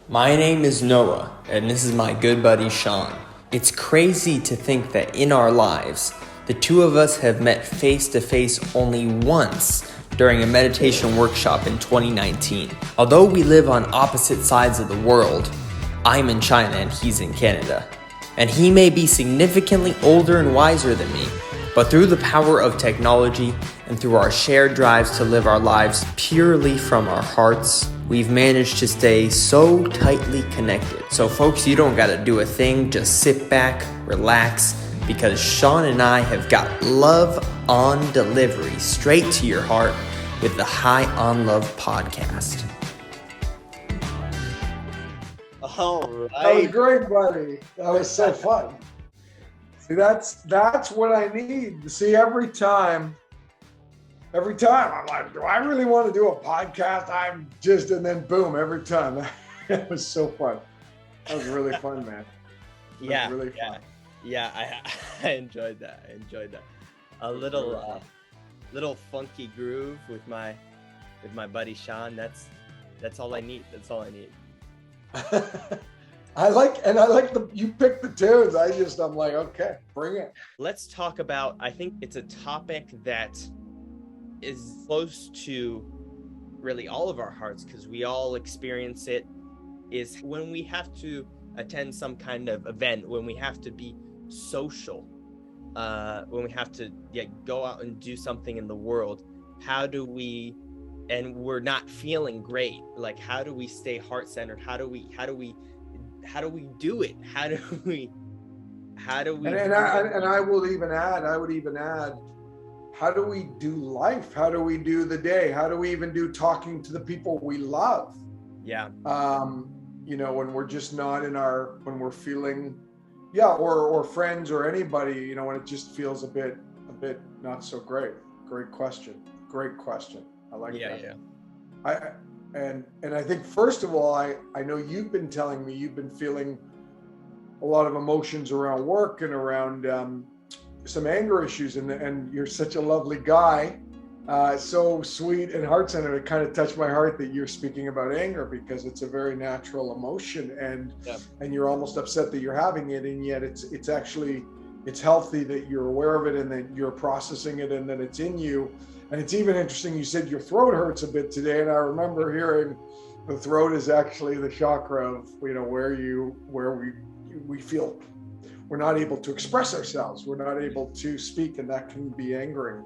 My name is Noah, and this is my good buddy Sean. It's crazy to think that in our lives, the two of us have met face to face only once during a meditation workshop in 2019. Although we live on opposite sides of the world, I'm in China and he's in Canada. And he may be significantly older and wiser than me, but through the power of technology and through our shared drives to live our lives purely from our hearts, we've managed to stay so tightly connected. So folks, you don't gotta do a thing, just sit back, relax, because Sean and I have got love on delivery straight to your heart with the High on Love podcast. All That was right. great, buddy. That was so fun. See, that's what I need. See, every time I'm like, do I really want to do a podcast? And then boom, every time. It was so fun. That was really fun, man. Yeah, Really fun. yeah. I enjoyed that. A little funky groove with my buddy Sean. That's all I need. I like you picked the tunes. I'm like, okay, bring it. Let's talk about, I think it's a topic that is close to really all of our hearts because we all experience it, is when we have to attend some kind of event, when we have to be social, when we have to go out and do something in the world. How do we, and we're not feeling great, like how do we stay heart-centered? How do we do it? How do we And I would even add, how do we do life? How do we do the day? How do we even do talking to the people we love? yeah When we're just not when we're feeling, or friends or anybody, when it just feels a bit not so great. Great question. I like that. And I think, first of all, I know you've been telling me you've been feeling a lot of emotions around work and around some anger issues, and you're such a lovely guy, so sweet and heart-centered. It kind of touched my heart that you're speaking about anger, because it's a very natural emotion, and you're almost upset that you're having it, and yet it's actually healthy that you're aware of it and that you're processing it and that it's in you. And it's even interesting, you said your throat hurts a bit today, and I remember hearing the throat is actually the chakra of where we feel we're not able to express ourselves, we're not able to speak, and that can be angering.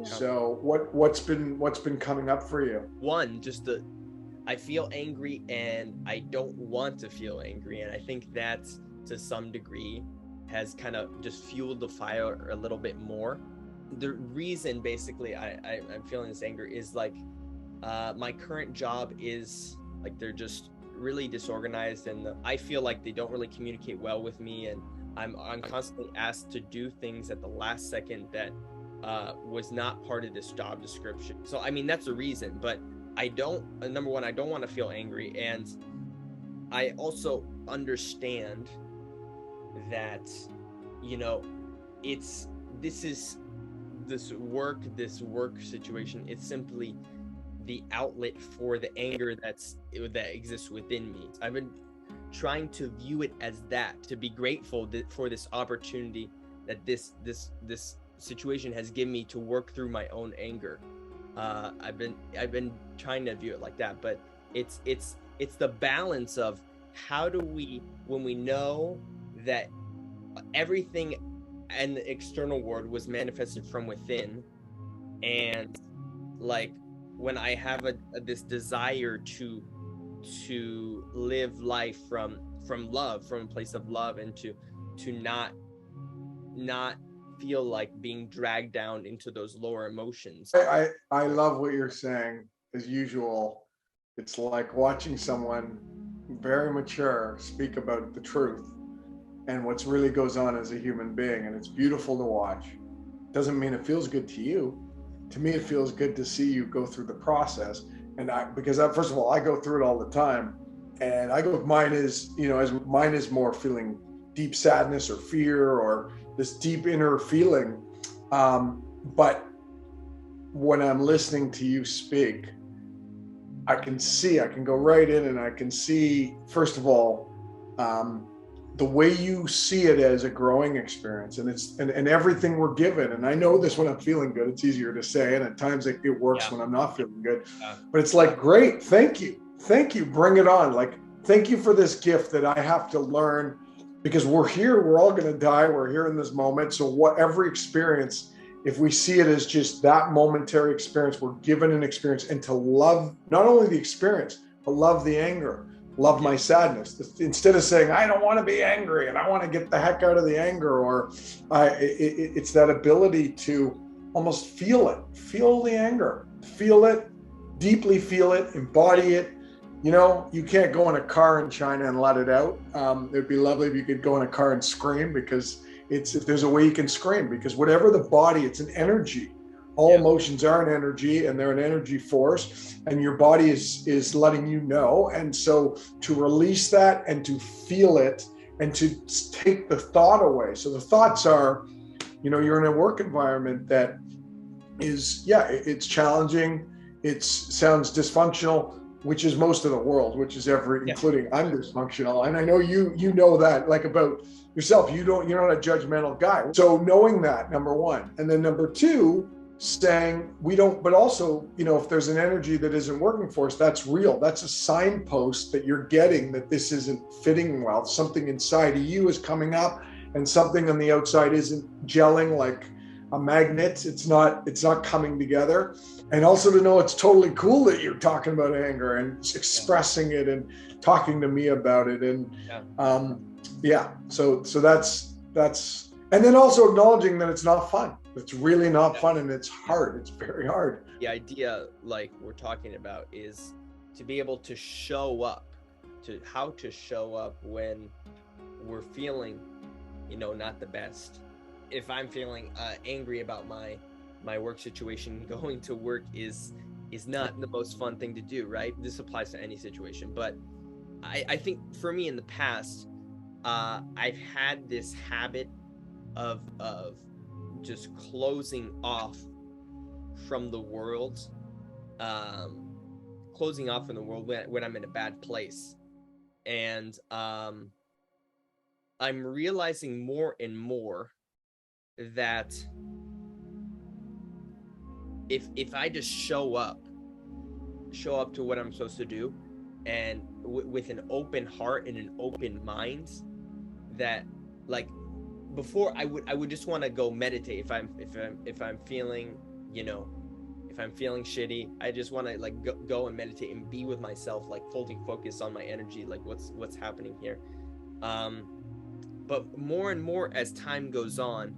So what's been coming up for you? One, I feel angry and I don't want to feel angry, and I think that to some degree has kind of just fueled the fire a little bit more. The reason basically I'm feeling this anger is like my current job is like, they're just really disorganized, and I feel like they don't really communicate well with me, and I'm constantly asked to do things at the last second that was not part of this job description. So I mean, that's a reason, but number one, I don't want to feel angry, and I also understand that this work situation, it's simply the outlet for the anger that exists within me. I've been trying to view it as that, to be grateful for this opportunity that this situation has given me to work through my own anger. I've been trying to view it like that, but it's the balance of how do we, when we know that everything and the external world was manifested from within, and like when I have this desire to live life from love, from a place of love, and to not feel like being dragged down into those lower emotions. I love what you're saying. As usual, it's like watching someone very mature speak about the truth and what's really goes on as a human being, and it's beautiful to watch. Doesn't mean it feels good to you. To me, it feels good to see you go through the process, because first of all, I go through it all the time, and mine is more feeling deep sadness or fear or this deep inner feeling. But when I'm listening to you speak, I can go right in and I can see, first of all, the way you see it as a growing experience, and and everything we're given. And I know this when I'm feeling good, it's easier to say, and at times it works when I'm not feeling good. But it's like, great, thank you, bring it on. Like, thank you for this gift that I have to learn, because we're here, we're all going to die, we're here in this moment. So every experience, if we see it as just that momentary experience, we're given an experience, and to love not only the experience, but love the anger, love my sadness. Instead of saying, I don't want to be angry and I want to get the heck out of the anger, or it's that ability to almost feel the anger, feel it, deeply feel it, embody it. You know, you can't go in a car in China and let it out. It'd be lovely if you could go in a car and scream, because if there's a way you can scream, because whatever the body, it's an energy. All emotions are an energy, and they're an energy force, and your body is letting you know. And so to release that and to feel it and to take the thought away. So the thoughts are, you know, you're in a work environment that is, it's challenging. It sounds dysfunctional, which is most of the world, which is including I'm dysfunctional. And I know you know that, like, about yourself, you're not a judgmental guy. So knowing that, number one. And then number two, saying we don't, but also, you know, if there's an energy that isn't working for us, that's real. That's a signpost that you're getting that this isn't fitting well. Something inside of you is coming up, and something on the outside isn't gelling like a magnet. It's not coming together. And also to know it's totally cool that you're talking about anger and expressing it and talking to me about it. And so that's, and then also acknowledging that it's not fun. It's really not fun, and it's hard. It's very hard. The idea, like we're talking about, is to be able to show up, how to show up when we're feeling, you know, not the best. If I'm feeling angry about my work situation, going to work is not the most fun thing to do, right? This applies to any situation. But I think for me in the past, I've had this habit of just closing off from the world, when I'm in a bad place. And I'm realizing more and more that if I just show up to what I'm supposed to do, and with an open heart and an open mind, that, like, before I would just want to go meditate. If I'm feeling, you know, if I'm feeling shitty, I just want to, like, go and meditate and be with myself, like fully focus on my energy, like what's happening here. But more and more as time goes on,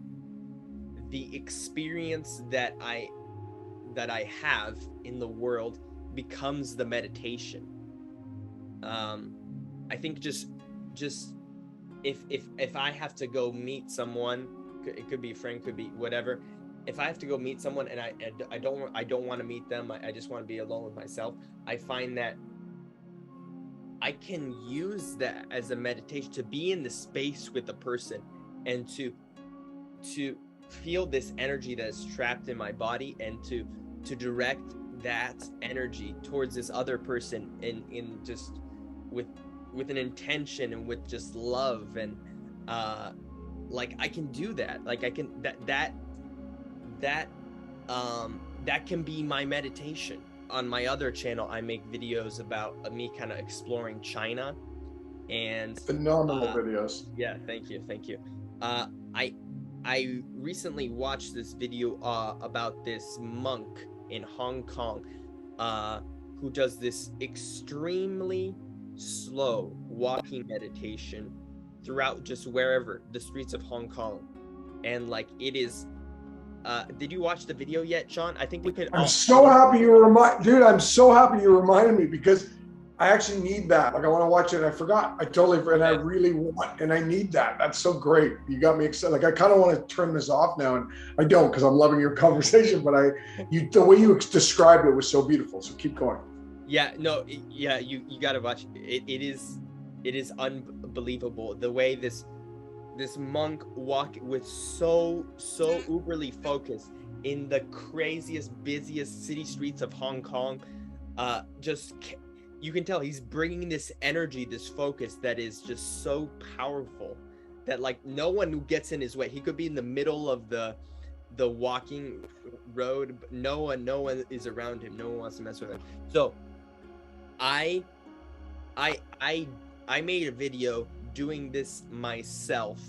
the experience that I have in the world becomes the meditation. I think just if I have to go meet someone, it could be a friend, could be whatever. If I have to go meet someone and I don't want to meet them, I just want to be alone with myself, I find that I can use that as a meditation, to be in the space with the person and to feel this energy that is trapped in my body, and to direct that energy towards this other person in just with an intention and with just love. And like, I can do that. Like, I can that can be my meditation. On my other channel, I make videos about me kind of exploring China, and phenomenal videos. Yeah, thank you. I recently watched this video about this monk in Hong Kong who does this extremely slow walking meditation throughout just wherever the streets of Hong Kong. And, like, it is did you watch the video yet, Sean? I think we could. I'm so happy you reminded me, because I actually need that. Like, I want to watch it, and I forgot. I really want, and I need that. That's so great. You got me excited. Like, I kind of want to turn this off now, and I don't, because I'm loving your conversation. But the way you described it was so beautiful. So keep going. Yeah, no, yeah, you got to watch it. It is unbelievable the way this monk walked with so uberly focused in the craziest, busiest city streets of Hong Kong. you can tell he's bringing this energy, this focus that is just so powerful that like no one gets in his way. He could be in the middle of the walking road, but no one is around him. No one wants to mess with him. So I made a video doing this myself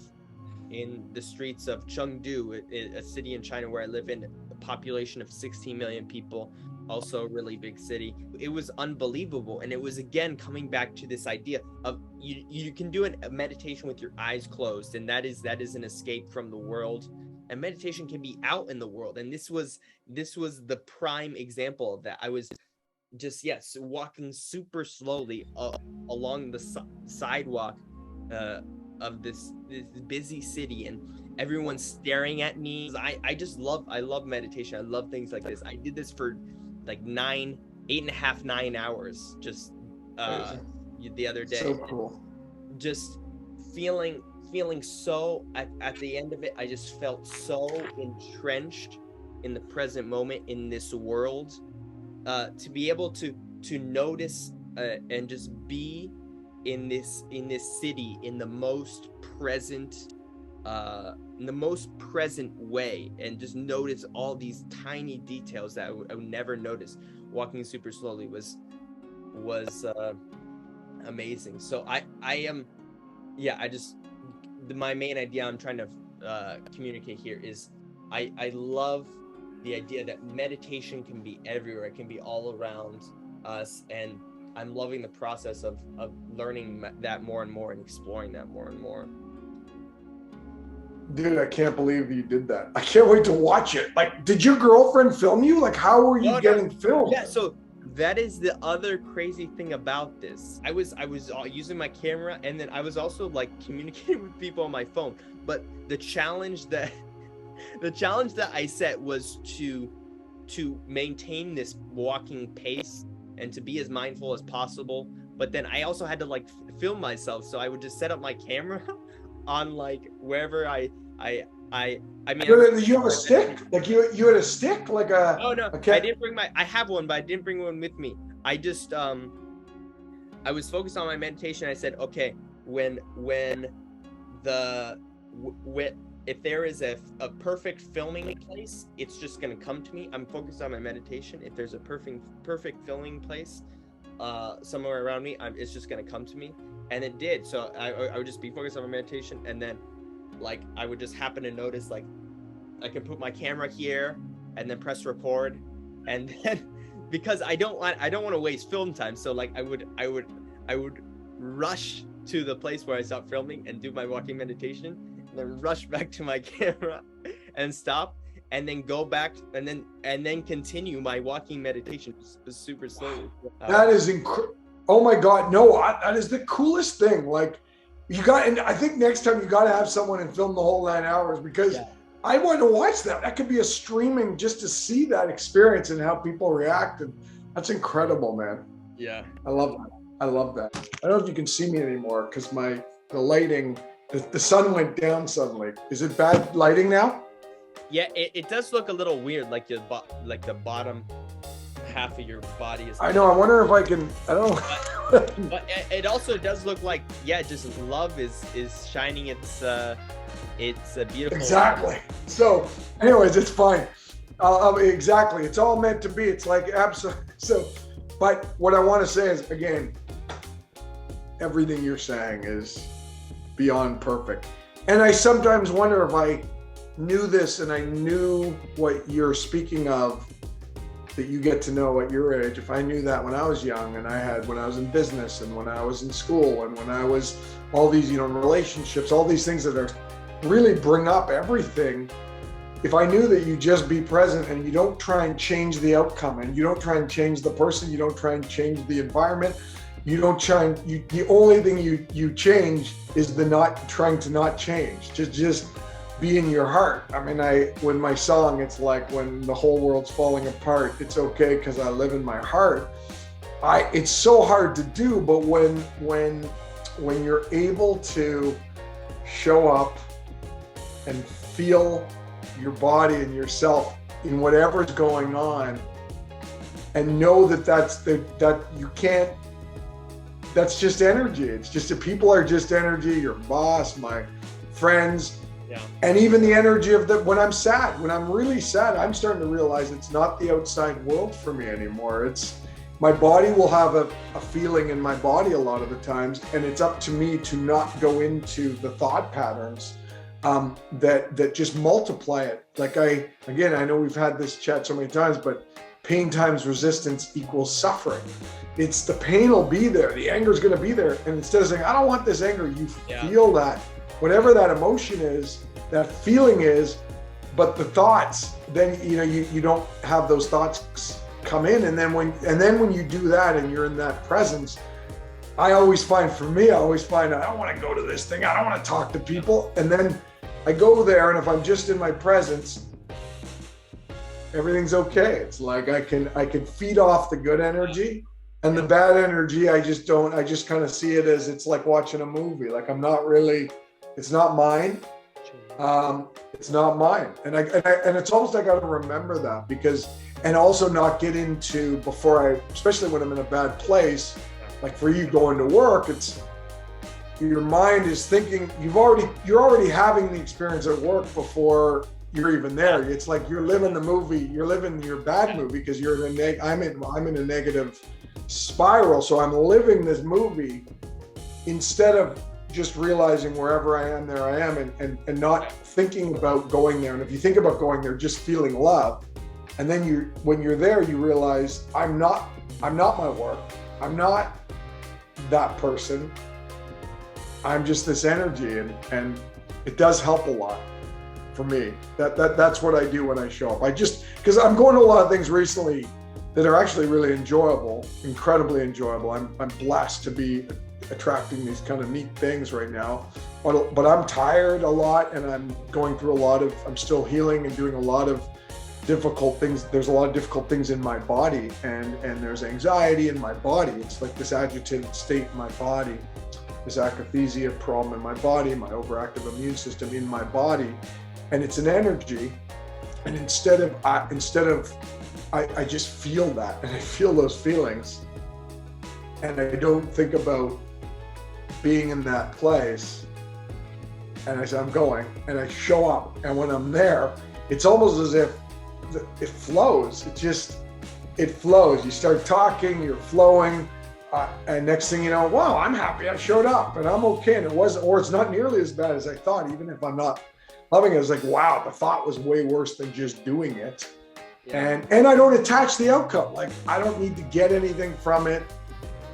in the streets of Chengdu, a city in China where I live in, a population of 16 million people, also a really big city. It was unbelievable. And it was, again, coming back to this idea of you can do a meditation with your eyes closed, and that is an escape from the world. And meditation can be out in the world. And this was the prime example of that. I was just, yes, walking super slowly along the sidewalk of this busy city, and everyone's staring at me. I love meditation. I love things like this. I did this for like 8.5, 9 hours just the other day. So cool. Just feeling so at the end of it, I just felt so entrenched in the present moment, in this world, to be able to notice and just be in this city in the most present way, and just notice all these tiny details that I would never notice. Walking super slowly was amazing. So my main idea I'm trying to communicate here is I love the idea that meditation can be everywhere. It can be all around us, and I'm loving the process of learning that more and more and exploring that more and more. Dude, I can't believe you did that. I can't wait to watch it. Like, did your girlfriend film you? Like, how were you getting filmed? Yeah, so that is the other crazy thing about this. I was using my camera, and then I was also like communicating with people on my phone. But the challenge that I set was to maintain this walking pace and to be as mindful as possible. But then I also had to like film myself, so I would just set up my camera on like wherever I mean. Did you have a stick? Like you had a stick, like a? Oh no, I didn't bring I have one, but I didn't bring one with me. I just I was focused on my meditation. I said, okay, if there is a perfect filming place, it's just gonna come to me. I'm focused on my meditation. If there's a perfect filming place somewhere around me, it's just gonna come to me. And it did. So I would just be focused on my meditation, and then like I would just happen to notice like I could put my camera here and then press record, and then because I don't want to waste film time, so like I would rush to the place where I stopped filming and do my walking meditation, and then rush back to my camera and stop, and then go back and then continue my walking meditation super slowly. That is incredible. Oh my God, no, that is the coolest thing. Like and I think next time you got to have someone and film the whole 9 hours, because I want to watch that. That could be a streaming just to see that experience and how people react. And that's incredible, man. Yeah. I love that. I don't know if you can see me anymore because the lighting, the sun went down suddenly. Is it bad lighting now? Yeah, it does look a little weird, like the bottom half of your body is. I know. I wonder if I can. I don't know. But it also does look like, just love is shining its beautiful. Exactly. So, anyways, it's fine. Exactly. It's all meant to be. It's like absolutely. So, but what I want to say is, again, everything you're saying is beyond perfect. And I sometimes wonder if I knew this and I knew what you're speaking of, that you get to know at your age. If I knew that when I was young, and when I was in business, and when I was in school, and when I was all these, relationships, all these things that are really bring up everything. If I knew that you just be present and you don't try and change the outcome, and you don't try and change the person, you don't try and change the environment, you don't try and the only thing you change is the not trying to not change. Just be in your heart. I mean, when my song, it's like when the whole world's falling apart, it's okay because I live in my heart. It's so hard to do, but when you're able to show up and feel your body and yourself in whatever's going on, and know that that you can't, that's just energy. It's just that people are just energy. Your boss, my friends, and even the energy of when I'm sad, when I'm really sad, I'm starting to realize it's not the outside world for me anymore. It's my body will have a feeling in my body a lot of the times, and it's up to me to not go into the thought patterns that just multiply it. Like I know we've had this chat so many times, but pain times resistance equals suffering. It's the pain will be there, the anger is going to be there, and instead of saying I don't want this anger, you feel that whatever that emotion is, that feeling is, but the thoughts, then you don't have those thoughts come in, and then when you do that and you're in that presence, I always find I don't want to go to this thing, I don't want to talk to people, and then I go there, and if I'm just in my presence, everything's okay. It's like I can feed off the good energy, and the bad energy I just kind of see it as it's like watching a movie. Like it's not mine. It's not mine. And it's almost like I gotta remember that, because, and also not get into especially when I'm in a bad place, like for you going to work, it's your mind is thinking, you're already having the experience at work before you're even there. It's like you're living the movie, you're living your bad movie, because I'm in a negative spiral. So I'm living this movie instead of just realizing wherever I am, there I am, and not thinking about going there. And if you think about going there, just feeling love. And then when you're there, you realize I'm not my work. I'm not that person. I'm just this energy, and it does help a lot for me. That's what I do when I show up. Because I'm going to a lot of things recently that are actually really enjoyable, incredibly enjoyable. I'm blessed to be attracting these kind of neat things right now, but I'm tired a lot, and I'm going through I'm still healing and doing a lot of difficult things. There's a lot of difficult things in my body, and there's anxiety in my body. It's like this agitated state in my body, this akathisia problem in my body, my overactive immune system in my body, and it's an energy. And instead of I just feel that, and I feel those feelings, and I don't think about being in that place, and I say I'm going, and I show up, and when I'm there, it's almost as if it flows. It flows. You start talking, you're flowing, and next thing you know, wow, I'm happy I showed up, and I'm okay, and it's not nearly as bad as I thought. Even if I'm not loving it, it's like, wow, the thought was way worse than just doing it. And I don't attach the outcome. Like, I don't need to get anything from it.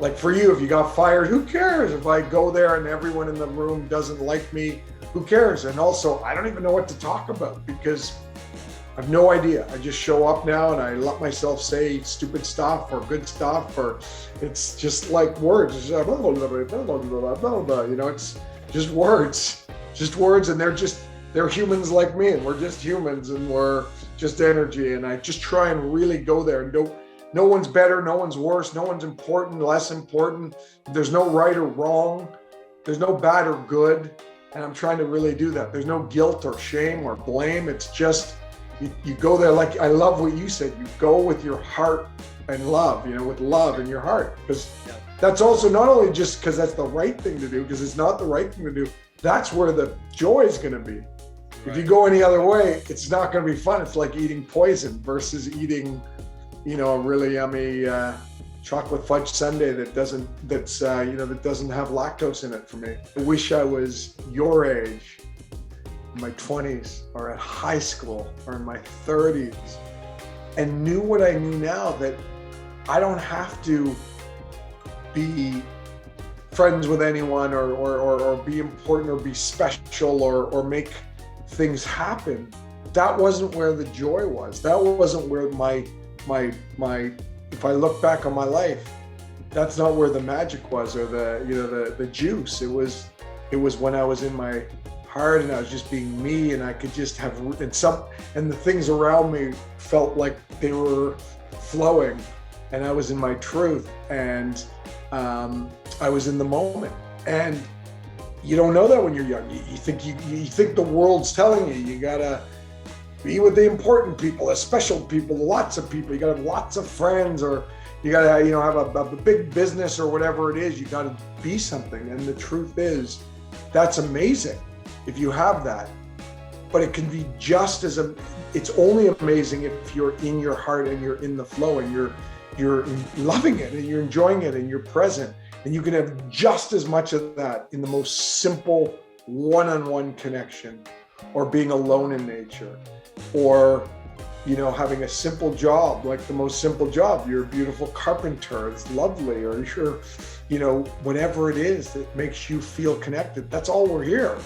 Like for you, if you got fired, who cares? If I go there and everyone in the room doesn't like me, who cares? And also, I don't even know what to talk about, because I have no idea. I just show up now, and I let myself say stupid stuff or good stuff, or it's just like words. It's just, it's just words, and they're humans like me, and we're just humans, and we're just energy. And I just try and really go there, and no one's better, no one's worse, no one's important, less important. There's no right or wrong. There's no bad or good. And I'm trying to really do that. There's no guilt or shame or blame. It's just, you go there. Like, I love what you said, you go with your heart and love, with love in your heart. Because that's also not only just because that's the right thing to do, because it's not the right thing to do. That's where the joy is going to be. If you go any other way, it's not going to be fun. It's like eating poison versus eating, a really yummy chocolate fudge sundae that doesn't have lactose in it for me. I wish I was your age, in my 20s, or at high school, or in my 30s, and knew what I knew now, that I don't have to be friends with anyone, or be important, or be special, or make things happen. That wasn't where the joy was. That wasn't where my if I look back on my life, that's not where the magic was, or the juice. It was when I was in my heart, and I was just being me, and I could just have, and the things around me felt like they were flowing, and I was in my truth, and I was in the moment. And you don't know that when you're young. You think the world's telling you gotta be with the important people, the special people, lots of people. You got to have lots of friends, or you got to, have a big business or whatever it is. You got to be something. And the truth is, that's amazing if you have that. But it can be just as it's only amazing if you're in your heart and you're in the flow and you're loving it and you're enjoying it and you're present. And you can have just as much of that in the most simple one-on-one connection, or being alone in nature, or having a simple job, like the most simple job. You're a beautiful carpenter, it's lovely, or you're whatever it is that makes you feel connected. That's all we're here.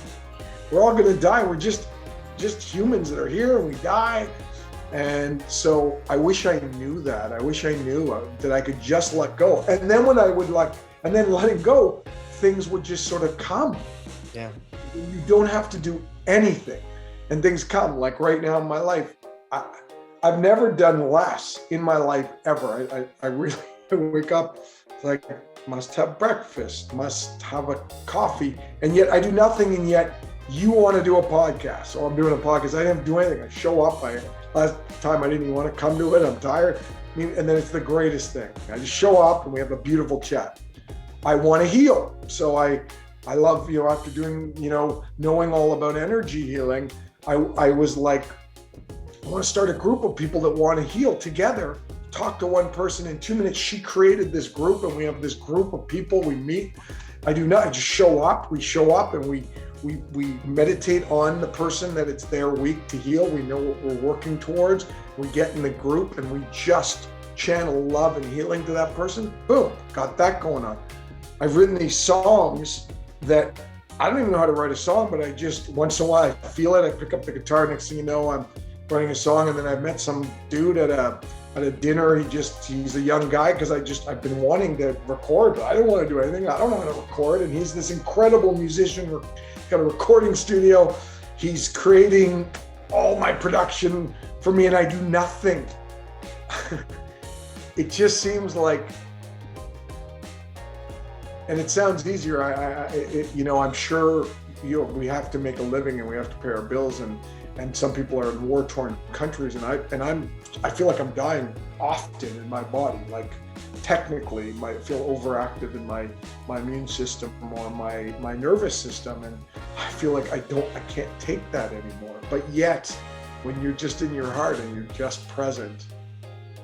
We're all going to die. We're just humans that are here, and we die. And so I wish I knew that. I wish I knew that I could just let go. And then when I would and then letting go, things would just sort of come. Yeah. You don't have to do anything, and things come. Like right now in my life, I've never done less in my life ever. I really wake up, like, must have breakfast, must have a coffee, and yet I do nothing, and yet you want to do a podcast. So I'm doing a podcast. I didn't do anything. I show up. Last time I didn't even want to come to it. I'm tired. And then it's the greatest thing. I just show up and we have a beautiful chat. I want to heal. So I love, after doing, knowing all about energy healing, I was like, I want to start a group of people that want to heal together. Talk to one person in 2 minutes. She created this group, and we have this group of people we meet. I just show up. We show up and we meditate on the person that it's their week to heal. We know what we're working towards. We get in the group and we just channel love and healing to that person. Boom, got that going on. I've written these songs that I don't even know how to write a song, but I just, once in a while, I feel it. I pick up the guitar. Next thing you know, I'm writing a song. And then I met some dude at a dinner. He's a young guy, because I've been wanting to record, but I don't want to do anything. I don't know how to record. And he's this incredible musician. He's got a recording studio. He's creating all my production for me, and I do nothing. It just seems like, and it sounds easier. I'm sure we have to make a living and we have to pay our bills, and some people are in war-torn countries, and I feel like I'm dying often in my body. Like, technically, I feel overactive in my immune system or my nervous system, and I feel like I can't take that anymore. But yet, when you're just in your heart and you're just present,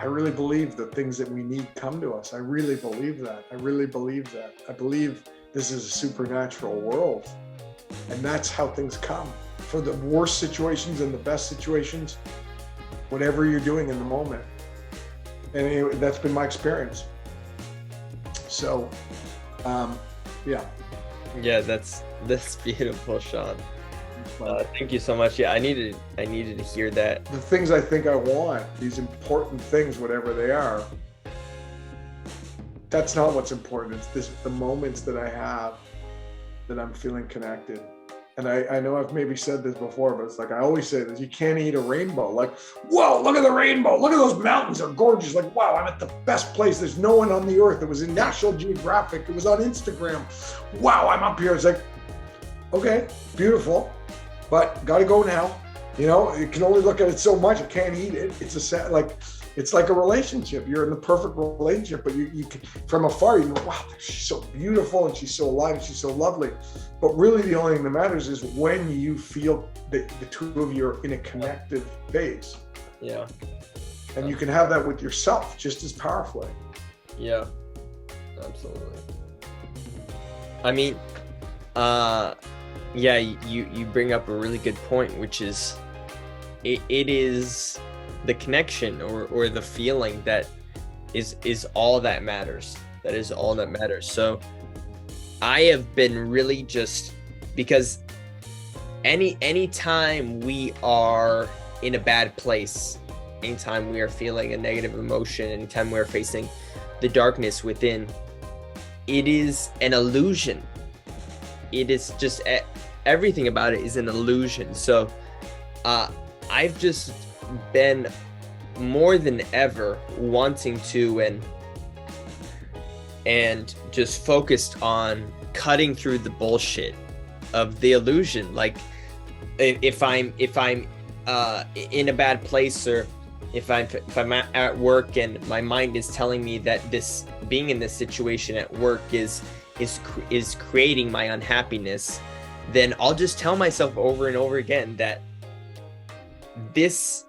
I really believe the things that we need come to us. I really believe that. I believe this is a supernatural world, and that's how things come. For the worst situations and the best situations, whatever you're doing in the moment. And anyway, that's been my experience. So, yeah. Yeah, that's beautiful, Sean. Thank you so much. Yeah, I needed to hear that. The things I think I want, these important things, whatever they are, that's not what's important. It's the moments that I have that I'm feeling connected. And I know I've maybe said this before, but it's like, I always say this: you can't eat a rainbow. Like, whoa, look at the rainbow. Look at those mountains. They're gorgeous. Like, wow, I'm at the best place. There's no one on the earth. It was in National Geographic. It was on Instagram. Wow, I'm up here. It's like, okay, beautiful, but got to go now. You can only look at it so much. You can't eat it. It's like a relationship. You're in the perfect relationship, but you can, from afar, wow, she's so beautiful and she's so alive and she's so lovely. But really, the only thing that matters is when you feel that the two of you are in a connected phase. Yeah. And you can have that with yourself just as powerfully. Yeah, absolutely. I mean, yeah, you bring up a really good point, which is it is the connection or the feeling that is all that matters. That is all that matters. So I have been really just, because any time we are in a bad place, anytime we are feeling a negative emotion, anytime we're facing the darkness within, it is an illusion. It is just everything about it is an illusion. So I've just been more than ever wanting to and just focused on cutting through the bullshit of the illusion. Like if I'm in a bad place, or if I'm at work and my mind is telling me that this being in this situation at work is creating my unhappiness, then I'll just tell myself over and over again that this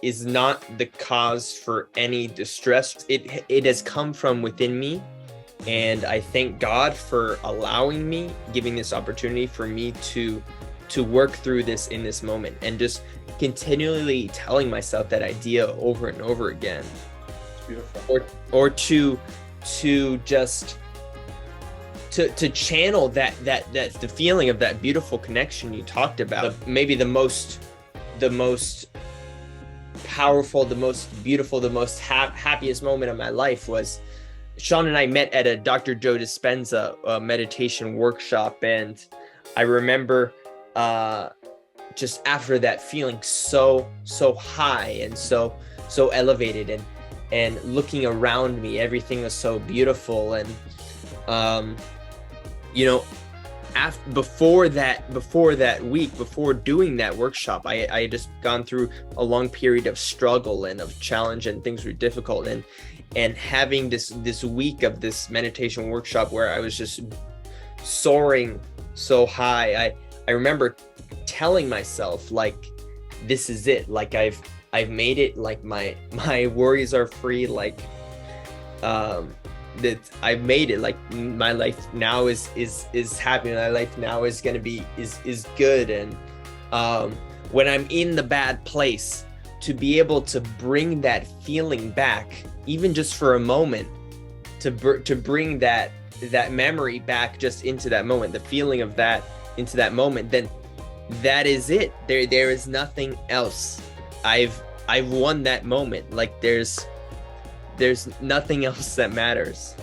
is not the cause for any distress. It has come from within me, and I thank God for allowing me, giving this opportunity for me to work through this in this moment, and just continually telling myself that idea over and over again. It's beautiful. Or to just to channel that the feeling of that beautiful connection you talked about. Maybe the most powerful, the most beautiful, the most happiest moment of my life was Sean and I met at a Dr. Joe Dispenza meditation workshop, and I remember just after that feeling so high and so elevated, and looking around me, everything was so beautiful. And before that week, before doing that workshop, I had just gone through a long period of struggle and of challenge, and things were difficult, and having this week of this meditation workshop where I was just soaring so high, I remember telling myself, like, this is it, like I've made it, like my worries are free, like that I've made it, like my life now is happy, my life now is gonna be is good. And when I'm in the bad place, to be able to bring that feeling back, even just for a moment, to bring that memory back just into that moment, the feeling of that into that moment, then that is it. There is nothing else. I've won that moment. Like there's nothing else that matters.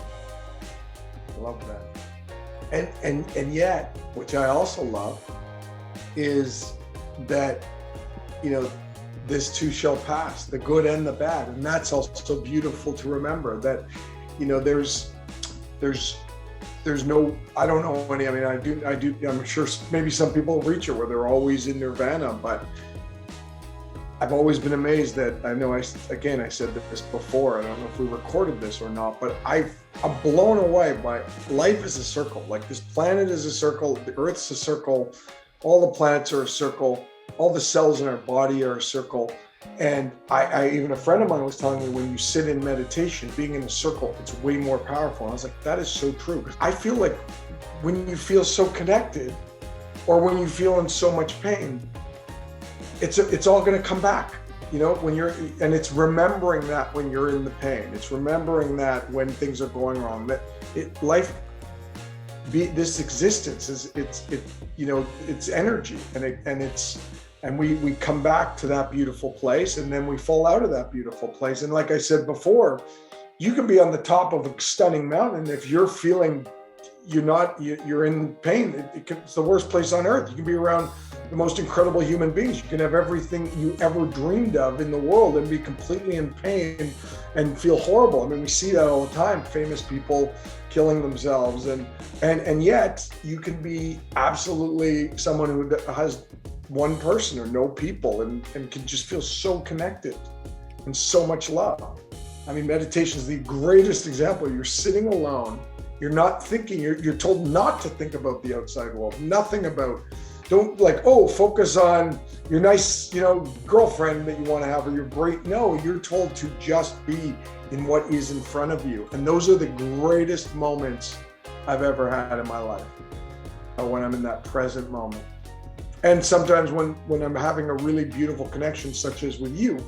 I love that. And yet, which I also love, is that, this too shall pass, the good and the bad. And that's also beautiful to remember, that, there's no, I don't know any, I mean, I do, I'm sure maybe some people reach it where they're always in nirvana, but I've always been amazed that, I know I said this before, I don't know if we recorded this or not, but I'm blown away by life is a circle. Like, this planet is a circle, the Earth's a circle, all the planets are a circle, all the cells in our body are a circle. And I even a friend of mine was telling me, when you sit in meditation, being in a circle, it's way more powerful. And I was like, that is so true. Because I feel like when you feel so connected, or when you feel in so much pain, it's all going to come back, and it's remembering that when you're in the pain, it's remembering that when things are going wrong, that this existence is, it's energy, and we come back to that beautiful place, and then we fall out of that beautiful place. And like I said before, you can be on the top of a stunning mountain. If you're feeling you're in pain, it's the worst place on earth. You can be around the most incredible human beings. You can have everything you ever dreamed of in the world and be completely in pain and feel horrible. I mean, we see that all the time, famous people killing themselves. And yet you can be absolutely someone who has one person or no people, and can just feel so connected and so much love. I mean, meditation is the greatest example. You're sitting alone. You're not thinking, you're told not to think about the outside world, don't focus on your nice, girlfriend that you want to have, or your great, no, you're told to just be in what is in front of you. And those are the greatest moments I've ever had in my life, when I'm in that present moment. And sometimes when I'm having a really beautiful connection, such as with you,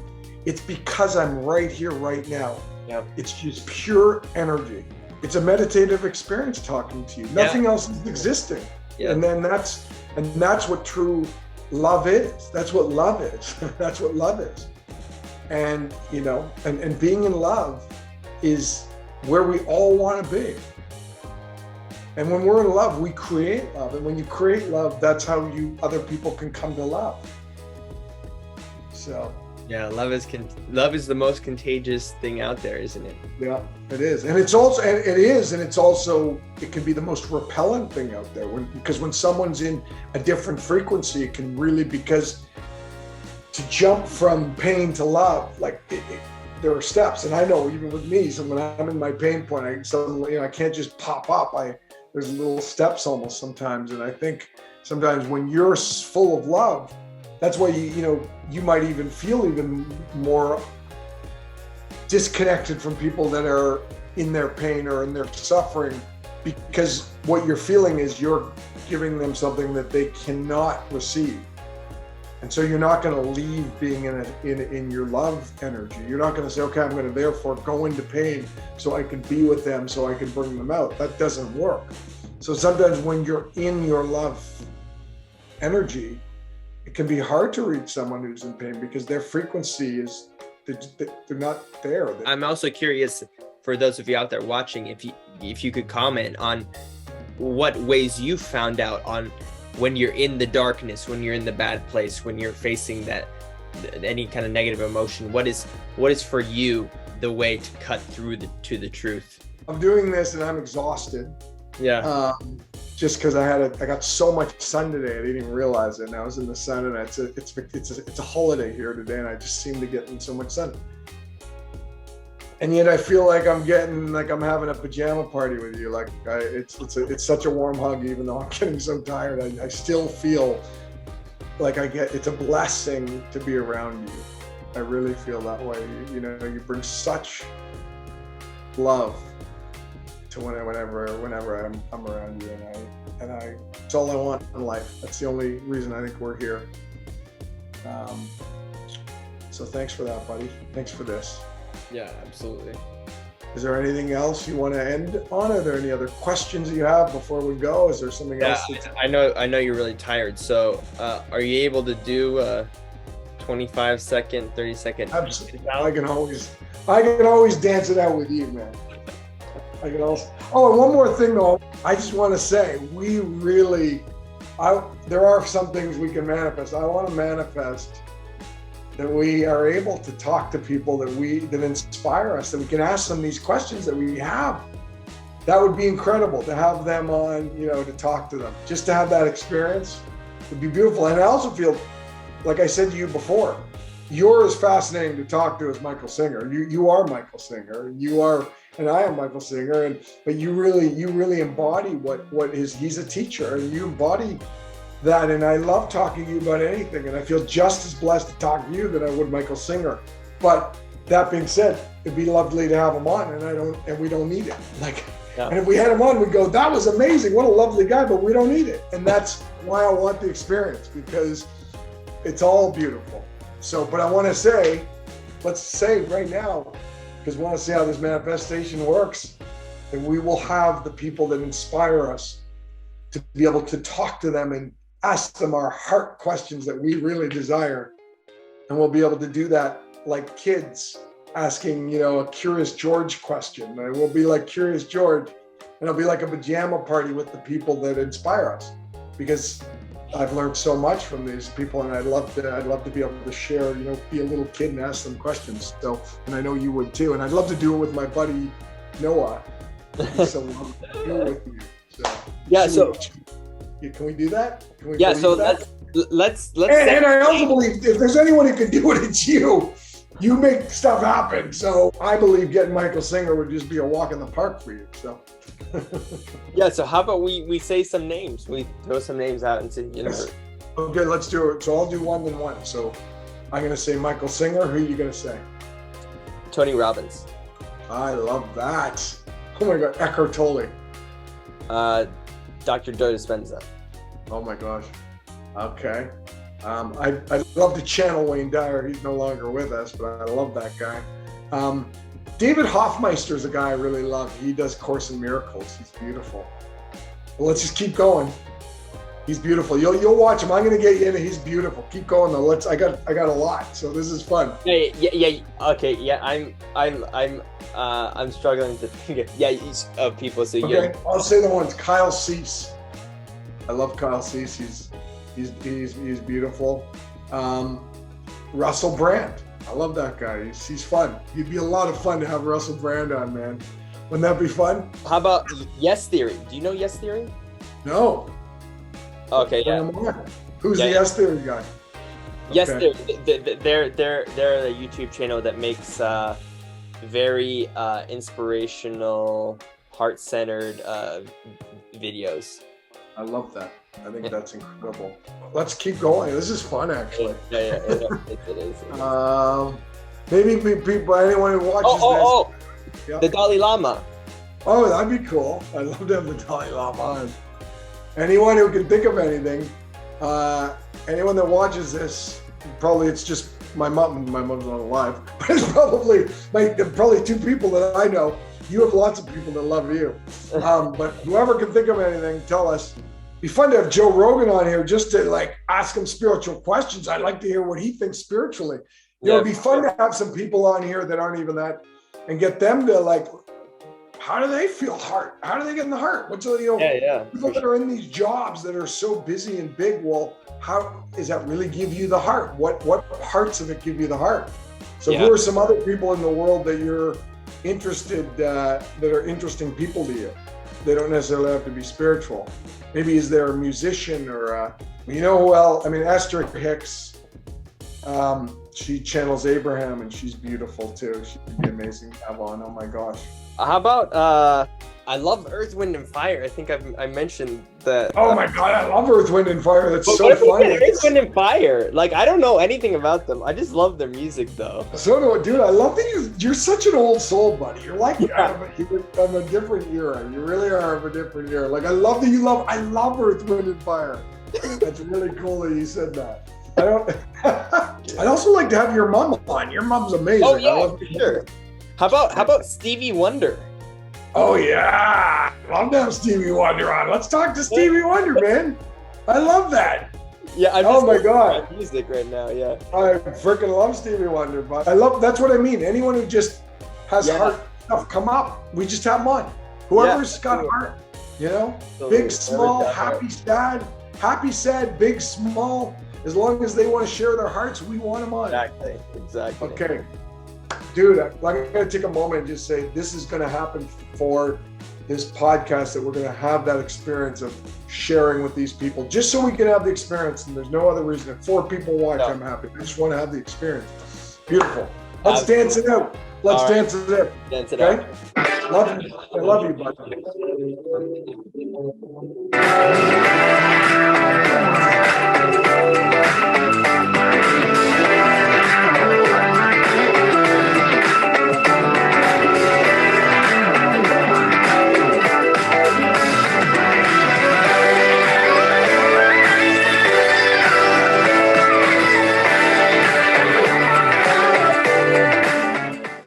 it's because I'm right here, right now. Yeah. It's just pure energy. It's a meditative experience talking to you. Nothing else is existing. Yeah. And then that's what true love is. That's what love is. That's what love is. And, and being in love is where we all want to be. And when we're in love, we create love. And when you create love, that's how other people can come to love. So. Yeah, love is the most contagious thing out there, isn't it? Yeah, it is. And it can be the most repellent thing out there, because when someone's in a different frequency, it can really, because to jump from pain to love, like there are steps. And I know even with me, so when I'm in my pain point, I can't just pop up. There's little steps almost sometimes. And I think sometimes when you're full of love, that's why you might even feel even more disconnected from people that are in their pain or in their suffering, because what you're feeling is you're giving them something that they cannot receive. And so you're not going to leave being in your love energy. You're not going to say, okay, I'm going to therefore go into pain so I can be with them, so I can bring them out. That doesn't work. So sometimes when you're in your love energy, it can be hard to reach someone who's in pain because their frequency is, they're not there. I'm also curious, for those of you out there watching, if you could comment on what ways you found out on when you're in the darkness, when you're in the bad place, when you're facing that any kind of negative emotion. What is for you the way to cut through to the truth? I'm doing this and I'm exhausted. Yeah. Just because I got so much sun today, I didn't even realize it. And I was in the sun, and it's a holiday here today, and I just seem to get in so much sun. And yet I feel like I'm having a pajama party with you. Like it's such a warm hug, even though I'm getting so tired. I still feel like it's a blessing to be around you. I really feel that way. You bring such love to whenever I'm around you, and it's all I want in life. That's the only reason I think we're here. So thanks for that, buddy. Thanks for this. Yeah, absolutely. Is there anything else you want to end on? Are there any other questions that you have before we go? Is there something else? I know you're really tired. So are you able to do a 25-second, 30-second? Absolutely. I can always dance it out with you, man. I can also. Oh, and one more thing though. I just want to say, there are some things we can manifest. I want to manifest that we are able to talk to people that inspire us, that we can ask them these questions that we have. That would be incredible to have them on, to talk to them. Just to have that experience would be beautiful. And I also feel, like I said to you before, you're as fascinating to talk to as Michael Singer. You are Michael Singer. And I am Michael Singer. But you really embody he's a teacher, and you embody that. And I love talking to you about anything, and I feel just as blessed to talk to you than I would Michael Singer. But that being said, it'd be lovely to have him on, and we don't need it. And if we had him on, we'd go, that was amazing, what a lovely guy, but we don't need it. And that's why I want the experience, because it's all beautiful. So, but I want to say, let's say right now, because we want to see how this manifestation works, and we will have the people that inspire us to be able to talk to them and ask them our heart questions that we really desire. And we'll be able to do that like kids asking, a Curious George question. And we'll be like Curious George, and it'll be like a pajama party with the people that inspire us, because I've learned so much from these people, and I'd love to be able to share, be a little kid and ask them questions. So, and I know you would too. And I'd love to do it with my buddy Noah. So I'll do it with you. So, yeah. So can we do that? Let's. And I also believe if there's anyone who can do it, it's you. You make stuff happen. So I believe getting Michael Singer would just be a walk in the park for you. So. Yeah, so how about we say some names? We throw some names out and say, Yes. Okay, let's do it. So I'll do one and one. So I'm going to say Michael Singer. Who are you going to say? Tony Robbins. I love that. Oh my God, Eckhart Tolle. Dr. Joe Dispenza. Oh my gosh. Okay. I'd love to channel Wayne Dyer. He's no longer with us, but I love that guy. David Hoffmeister is a guy I really love. He does Course in Miracles. He's beautiful. Well, let's just keep going. He's beautiful. You'll watch him. I'm gonna get you in. He's beautiful. Keep going though. I got a lot. So this is fun. Yeah. Okay. Yeah. I'm struggling to think of people. So okay. I'll say the ones. Kyle Cease. I love Kyle Cease. He's beautiful. Russell Brand. I love that guy. He's fun. He'd be a lot of fun to have Russell Brand on, man. Wouldn't that be fun? How about Yes Theory? Do you know Yes Theory? No. Okay, yeah. Who's the Yes Theory guy? Yes, Okay. they're a YouTube channel that makes very inspirational, heart-centered videos. I love that. I think that's incredible. Let's keep going. This is fun, actually. Yeah, it is. Maybe people, anyone who watches Oh, Yeah. the Dalai Lama. Oh, that'd be cool. I'd love to have the Dalai Lama on. Anyone who can think of anything, anyone that watches this, probably it's just my mom. My mom's not alive, but it's probably probably two people that I know. You have lots of people that love you. But whoever can think of anything, tell us. It'd be fun to have Joe Rogan on here just to like ask him spiritual questions. I'd like to hear what he thinks spiritually. It'd be fun to have some people on here that aren't even that, and get them to like, how do they feel heart? How do they get in the heart? What's people that are in these jobs that are so busy and big? Well, how does that really give you the heart? What parts of it give you the heart? So who are some other people in the world that you're interested that are interesting people to you? They don't necessarily have to be spiritual. Maybe is there a musician or Esther Hicks. She channels Abraham and she's beautiful too. She'd be amazing to have on. Oh my gosh. How about I love Earth, Wind, and Fire. I think I mentioned that. Oh my God, I love Earth, Wind, and Fire. That's so what if funny. Earth, Wind, and Fire. Like, I don't know anything about them. I just love their music, though. So do I, dude. I love that you're such an old soul, buddy. You're like you're of a different era. You really are of a different era. Like I love that I love Earth, Wind, and Fire. That's really cool that you said that. I'd also like to have your mom on. Your mom's amazing. Oh yeah, for sure. How about Stevie Wonder? Oh yeah, love to have Stevie Wonder on. Let's talk to Stevie Wonder, man. I love that. Yeah, oh my God, music right now. Yeah, I freaking love Stevie Wonder, but that's what I mean. Anyone who just has heart stuff come up, we just have them on. Whoever's got heart, big, small, happy, sad, big, small. As long as they want to share their hearts, we want them on. Exactly. Okay. Dude, I'm going to take a moment and just say this is going to happen for this podcast, that we're going to have that experience of sharing with these people just so we can have the experience. And there's no other reason. If 4 people watch, I'm happy. I just want to have the experience. Beautiful. Let's dance it out. Let's dance it out. Dance it out. Love you. I love you, buddy.